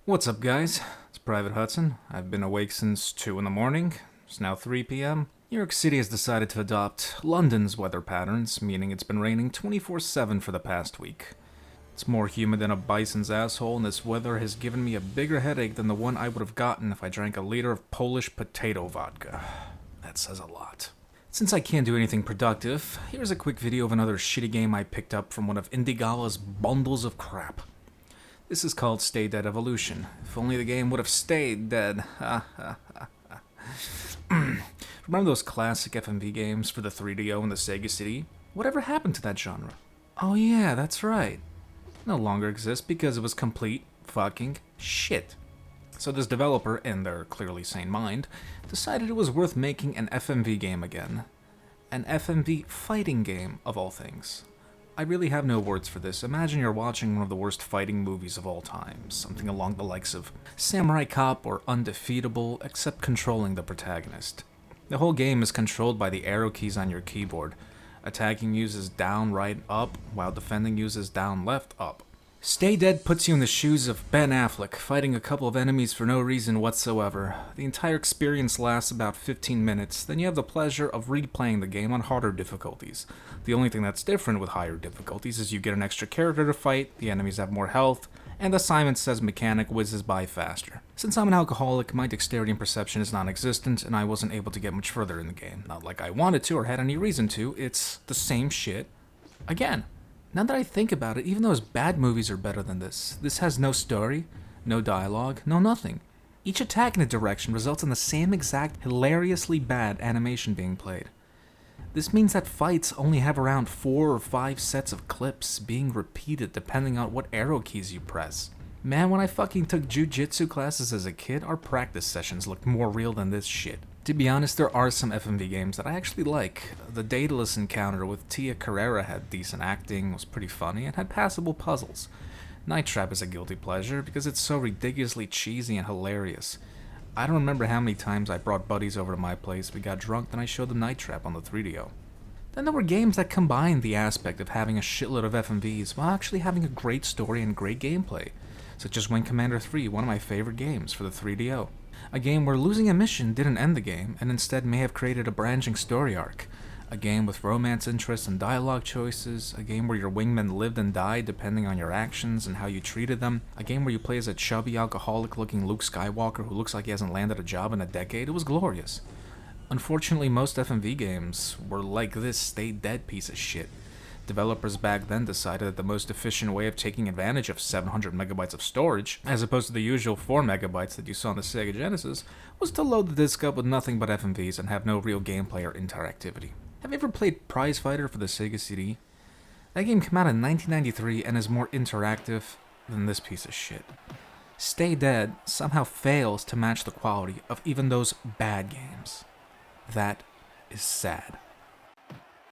What's up, guys? It's Private Hudson. I've been awake since 2 in the morning. It's now 3 p.m. New York City has decided to adopt London's weather patterns, meaning it's been raining 24/7 for the past week. It's more humid than a bison's asshole, and this weather has given me a bigger headache than the one I would have gotten if I drank a liter of Polish potato vodka. That says a lot. Since I can't do anything productive, here's a quick video of another shitty game I picked up from one of Indigala's bundles of crap. This is called Stay Dead Evolution. If only the game would have stayed dead. Remember those classic FMV games for the 3DO and the Sega CD? Whatever happened to that genre? Oh yeah, that's right. No longer exists because it was complete fucking shit. So this developer, in their clearly sane mind, decided it was worth making an FMV game again. An FMV fighting game, of all things. I really have no words for this. Imagine you're watching one of the worst fighting movies of all time, something along the likes of Samurai Cop or Undefeatable, except controlling the protagonist. The whole game is controlled by the arrow keys on your keyboard. Attacking uses down, right, up, while defending uses down, left, up. Stay Dead puts you in the shoes of Ben Affleck, fighting a couple of enemies for no reason whatsoever. The entire experience lasts about 15 minutes, then you have the pleasure of replaying the game on harder difficulties. The only thing that's different with higher difficulties is you get an extra character to fight, the enemies have more health, and the Simon Says mechanic whizzes by faster. Since I'm an alcoholic, my dexterity and perception is non-existent, and I wasn't able to get much further in the game. Not like I wanted to or had any reason to, it's the same shit again. Now that I think about it, even those bad movies are better than this. This has no story, no dialogue, no nothing. Each attack in a direction results in the same exact hilariously bad animation being played. This means that fights only have around 4 or 5 sets of clips being repeated depending on what arrow keys you press. Man, when I fucking took jujitsu classes as a kid, our practice sessions looked more real than this shit. To be honest, there are some FMV games that I actually like. The Daedalus Encounter with Tia Carrera had decent acting, was pretty funny, and had passable puzzles. Night Trap is a guilty pleasure because it's so ridiculously cheesy and hilarious. I don't remember how many times I brought buddies over to my place, we got drunk, then I showed them Night Trap on the 3DO. Then there were games that combined the aspect of having a shitload of FMVs while actually having a great story and great gameplay, such as Wing Commander 3, one of my favorite games for the 3DO. A game where losing a mission didn't end the game, and instead may have created a branching story arc. A game with romance interests and dialogue choices. A game where your wingmen lived and died depending on your actions and how you treated them. A game where you play as a chubby, alcoholic-looking Luke Skywalker who looks like he hasn't landed a job in a decade. It was glorious. Unfortunately, most FMV games were like this Stay Dead piece of shit. Developers back then decided that the most efficient way of taking advantage of 700 megabytes of storage, as opposed to the usual 4 megabytes that you saw on the Sega Genesis, was to load the disc up with nothing but FMVs and have no real gameplay or interactivity. Have you ever played Prize Fighter for the Sega CD? That game came out in 1993 and is more interactive than this piece of shit. Stay Dead somehow fails to match the quality of even those bad games. That is sad.